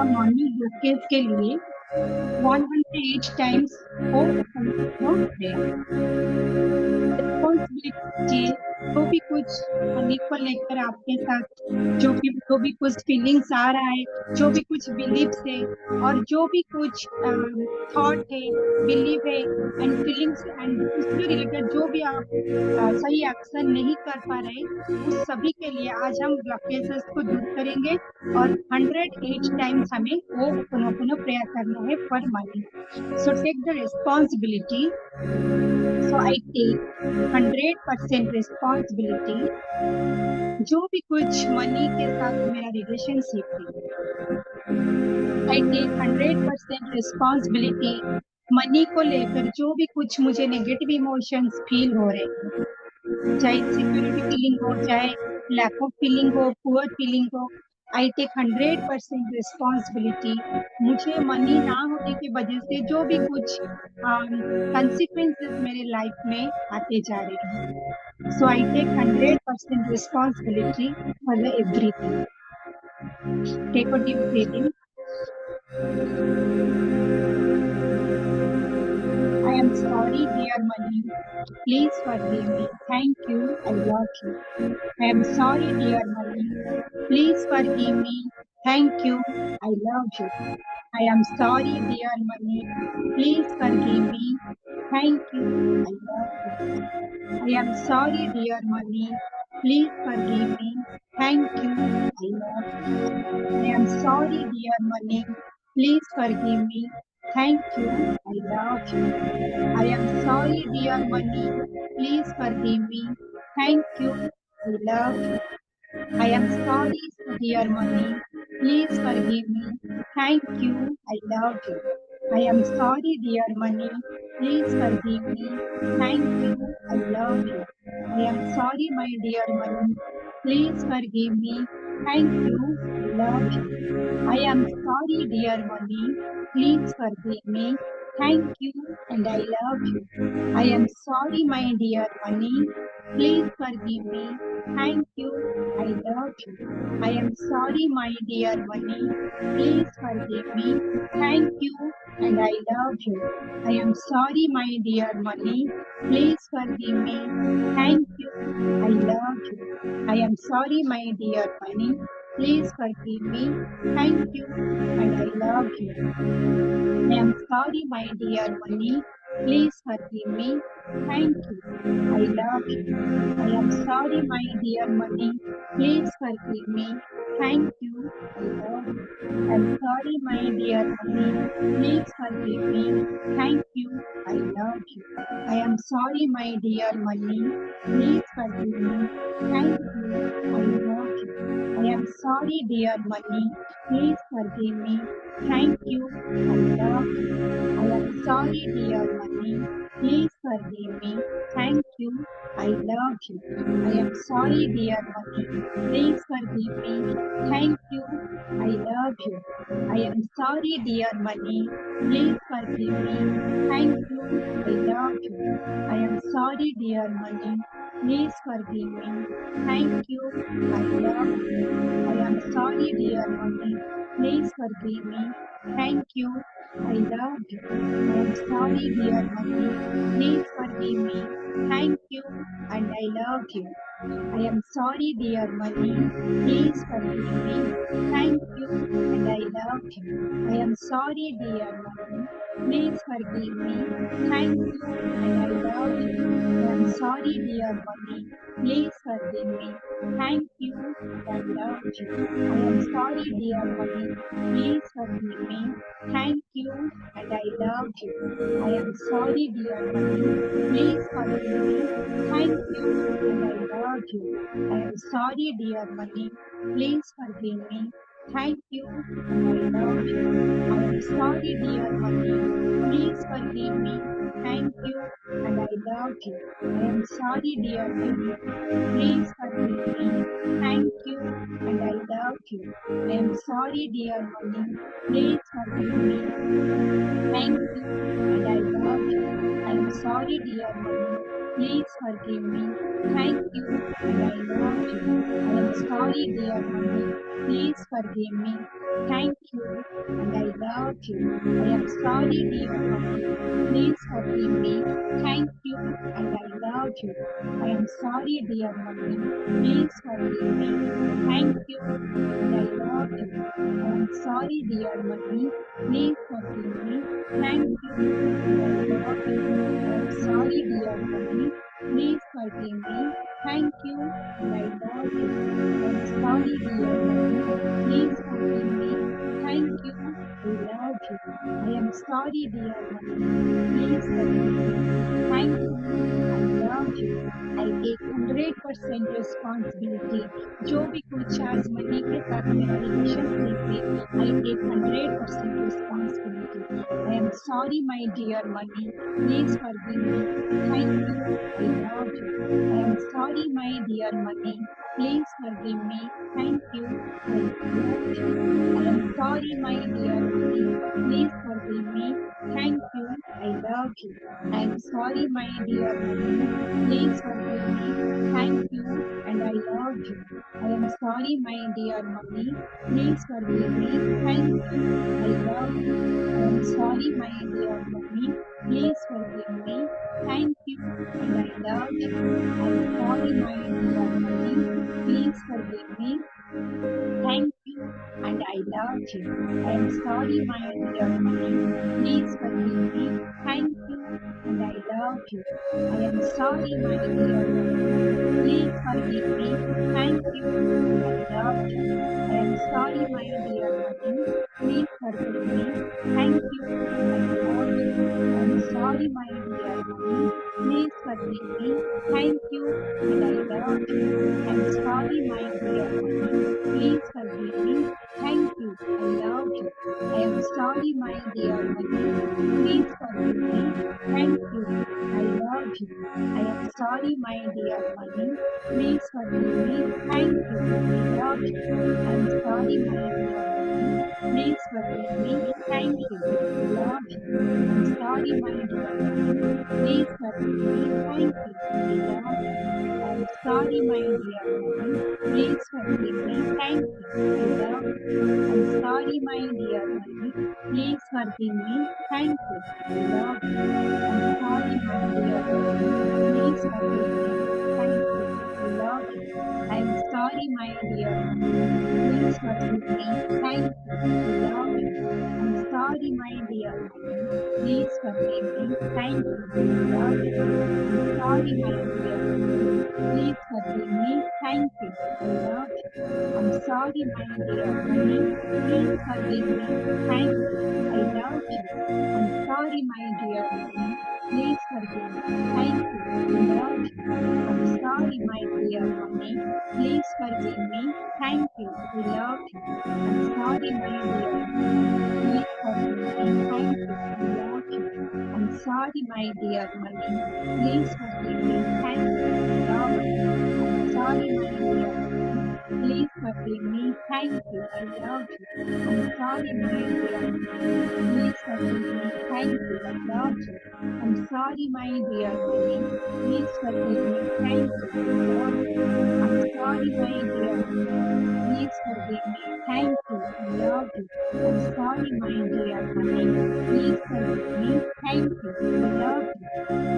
the money blockage के लिए 108 times हो prayer. रिस्पॉन्सिबिलिटी जो भी कुछ मनी को लेकर आपके साथ जो भी कुछ फीलिंग्स आ रहा है, जो भी कुछ बिलीव्स है और जो भी कुछ थॉट है, बिलीव है एंड फीलिंग्स एंड उसके रिलेटेड जो भी आप सही एक्शन नहीं कर पा रहे, उस सभी के लिए आज हम ब्लॉकेजेस को दूर करेंगे और 108 टाइम्स हमें वो पुनः प्रेयर करना है for money. So take the responsibility. So I take 100% responsibility. जो भी कुछ मनी के साथ मेरा रिलेशनशिप है, I take 100% responsibility. मनी को लेकर जो भी कुछ मुझे नेगेटिव इमोशंस फील हो रहे हैं, चाहे इनसिक्योरिटी फीलिंग हो, चाहे लैक ऑफ फीलिंग हो, पुअर फीलिंग हो, I take 100% रिस्पॉन्सिबिलिटी. मुझे मनी ना होने की वजह से जो भी कुछ कंसिक्वेंसेस मेरे लाइफ में आते जा रहे हैं. So I take 100% responsibility for the everything. Take a deep breathing. I am sorry, dear money. Please forgive me. Thank you. I love you. I am sorry, dear money. Please forgive me. Thank you. I love you. I am sorry, dear money. Please forgive me. Thank you. I love you. I am sorry, dear money. Please forgive me. Thank you. I love you. I am sorry, dear money. Please forgive me. Thank you. I love you. I am sorry, dear money. Please forgive me. Thank you. I love you. I am sorry, dear money. Please forgive me. Thank you. I love you. I am sorry, dear money. Please forgive me. Thank you. I love you. I am sorry, my dear money. Please forgive me. Thank you. I love you. I am sorry, dear money. Please forgive me. Thank you. And I love you. I am sorry, my dear money. Please forgive me. Thank you. I love you. I am sorry, my dear money. Please forgive me. Thank you. And I love you. I am sorry, my dear money. Please forgive me. Thank you. I love you. I am sorry, my dear money. Please forgive me. Thank you. And I love you. I am sorry, my dear money. Please forgive me. Thank you. I love you. I am sorry, my dear money. Please forgive me. Thank you. I love you. I am sorry, my dear money. Please forgive me. Thank you. I love you. I am sorry, my dear money. Please forgive me. Thank you. I love you. I am sorry, dear money. Please forgive me. Thank you. I love you. I am sorry, dear money. Please forgive me. Thank you. I love you. I am sorry, dear money. Please forgive me. Thank you. I love you. I am sorry, dear money. Please forgive me. Thank you. I love you. I am sorry, dear money. Please forgive me. Thank you. I love you. I am sorry, dear money. Please forgive me. Thank you. I love you. I am sorry, dear money. Please forgive me. Thank you. And I love you. I am sorry, dear money. Please forgive me. Thank you. And I love you. I am sorry, dear money. Please forgive me. Thank you. And I love you. I am sorry, dear money. Please forgive me. Thank you. And I love you. I am sorry, dear money. Please forgive me. Thank you. And I love you. I am sorry, dear money. Please forgive me. Thank you. And I love you. I am sorry, dear money. Please forgive me. Thank you. And I love you. I am sorry, dear money. Please forgive me. Thank you. And I love you. I am sorry, dear money. Please forgive me. Thank you. And I love you. I am sorry, dear money. Please forgive me. Thank you. And I love you. I am sorry, dear money. Please forgive me. Thank you, and I love you. I am sorry, dear mommy. Please forgive me. Thank you, and I love you. I am sorry, dear mommy. Please forgive me. Thank you, and I love you. I am sorry, dear mommy. Please forgive me. Thank you, and I love you. I am sorry, dear mommy. Please forgive me. Thank you, and I love you. I am sorry, dear mommy. Please forgive me. Thank you, and I love you. I am sorry, dear mommy. Please forgive me. Thank you, I love you. I am sorry, dear mommy. Please forgive me. Thank you, I love you. I take 100% responsibility. जो भी कुछ आज money के साथ मेरा relationship है, I take 100% responsibility. I am sorry, my dear money. Please forgive me. Thank you. I love you. I am sorry, my dear money. Please forgive me. Thank you. I love you. I am sorry, my dear money. Please forgive me. Thank you. I love you. I am sorry, my dear money. Please forgive me. Thank you. And I love you. I am sorry, my dear money. Please forgive me. Thank you. I love you. I am sorry, my dear mommy. Please forgive me. Thank you, and I love you. I am sorry, my dear mommy. Please forgive me. Thank you, and I love you. I am sorry, my dear mommy. Please forgive me. Thank you, and I love you. I am sorry, my dear mommy. Please forgive me. Thank you, and I love you. I am sorry, my dear mommy. Please forgive me. Thank you, I love you. I am sorry, my dear mommy. Please forgive me. Thank you, and I love you. I am sorry, my dear mommy. Please forgive me. Thank you, I love you. I am sorry, my dear mommy. Please forgive me. Thank you, I love you. I am sorry, my dear mommy. Please forgive me. Thank you, I love you. I am sorry, my dear mommy. Please forgive me. Thank you, I love you. I am sorry, my dear mommy. Please forgive me. Thank you, I love you. I am sorry, my dear mommy. Please forgive me. Thank you, I love you. I am sorry, my dear mommy. Please forgive me. Thank you, I love you. I am sorry, my dear mommy. Please forgive me. Thank you, I love you. I am sorry, my dear mommy. Please forgive me. Thank you, I love you. I'm sorry, my dear mommy. Please forgive me. Thank you, I love you. I'm sorry, my dear mommy. Please forgive me. Thank you, I love you. I'm sorry, my dear mommy. Please forgive me. Thank you, I love you. I'm sorry, my dear mommy. Please forgive me. Thank you, I love you. I'm sorry, my dear mommy. Please forgive me. Thank you, I love you. I'm sorry, my dear mommy. Please forgive me. Thank you, I love you. I'm sorry, my dear mommy. Please forgive me. Thank you, I love you. I'm sorry, my dear mommy. Please forgive me. Thank you, I love you. I'm sorry, my dear mommy. Please forgive me. Thank you, I love you. I'm sorry, my dear mommy. Please forgive me. Thank you, I love you. I'm sorry, my dear mommy. Please forgive me. Thank you, I love you. I'm sorry, my dear mommy. Please forgive me. Thank you, I love you.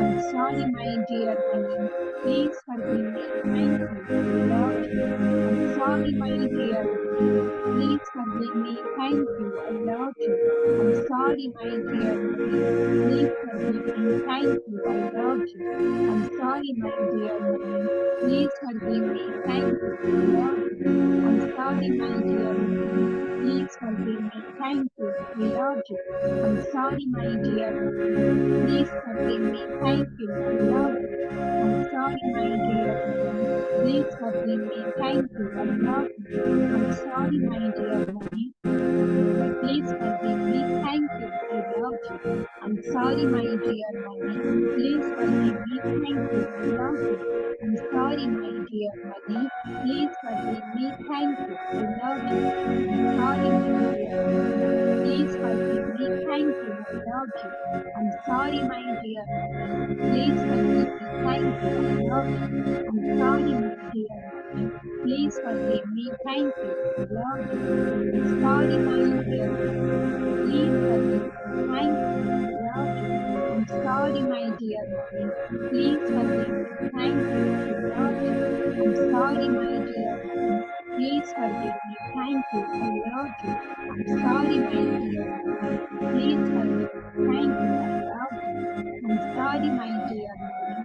I'm sorry, my dear mommy. Please forgive me. Thank you, I love you. I'm sorry, my dear mommy. Please forgive me. Thank you, I love you. I'm sorry, my dear mommy. Please forgive me. Thank you, I love you. I'm sorry, my dear mommy. Please forgive me. Thank you, I love you. I'm sorry, my dear mommy. Please forgive me. Thank you, I love you. I'm sorry, my dear mommy. Please forgive me. Thank you, I love you. I'm sorry, my dear mommy. Please forgive me. Thank you, I love you. I'm sorry, my dear mommy. Please forgive me. Thank you, I love you. I'm sorry, my dear mommy. Please forgive me. Thank you, I love you. I'm sorry, my dear mommy. Please forgive me. Thank you, I love you. I'm sorry, my dear mommy. Please forgive me. Thank you, I love love you. I'm sorry, my dear mother. Please forgive me. Thank you. I love you. I'm sorry, my dear mother. Please forgive me. Thank you. I love you. I'm sorry, my dear mother. Please forgive me. Thank you. I love you. I'm sorry, my dear mother. Please forgive me. Thank you. I love you. I'm sorry, my dear mother. Please forgive me. Thank you. I love you. I'm sorry, my dear mother.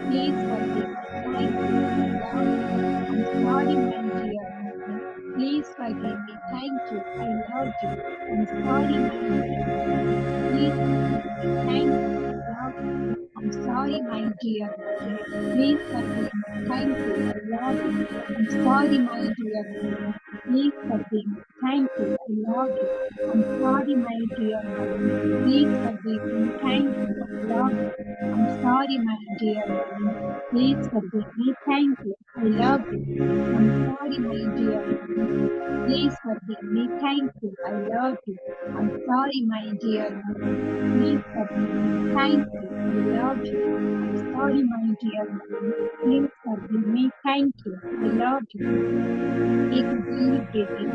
Please forgive me. Thank you. I love you. I'm sorry, my dear mother. Please forgive me. Thank you. I love you. I'm sorry, my dear mother. Please forgive me. Thank you. I love you. I'm sorry, my dear mother. Please forgive me. Thank you. I love you. I'm sorry, my dear mother. Please forgive me. Thank you. I love you. I'm sorry, my dear mother. Please forgive me. Thank you. I love you. I'm sorry, my dear mother. Please forgive me. Thank you. I love you. I'm sorry, my dear mother. Please forgive me. Thank you. I love you. I'm sorry, my dear mother. Please forgive me. Thank you. I love you. I'm sorry, my dear mother. Please forgive me. Thank you. I love you. I'm sorry, my dear mother. Please forgive me. Thank you. I love you. Take a deep breath in.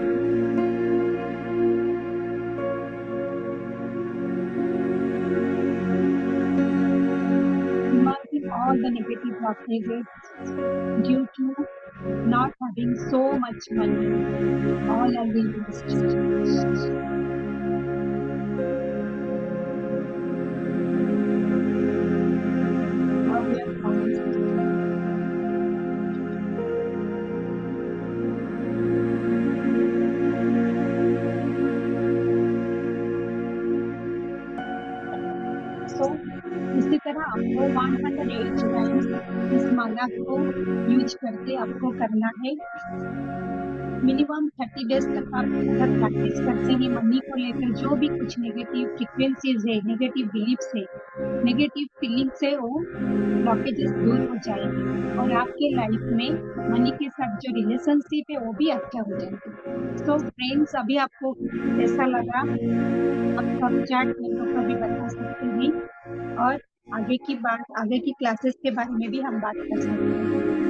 Imagine all the negative blockages due to not having so much money. All are released. Now we are promised. So इसी तरह आपको 108 times इस माला को use करके आपको करना है। Minimum 30 days तक आप अगर प्रैक्टिस करते हैं मनी को लेकर जो भी कुछ नेगेटिव फ्रीक्वेंसीज है, नेगेटिव बिलीफ्स है, नेगेटिव फीलिंग्स है, वो ब्लॉकेजेस दूर हो जाएंगे और आपके लाइफ में मनी के साथ जो रिलेशनशिप है वो भी अच्छा हो जाएगा। तो फ्रेंड्स, अभी आपको कैसा लगा आप सब चैट मेरे ऊपर भी बता सकते हैं और आगे की क्लासेस के बारे में भी हम बात कर सकते हैं।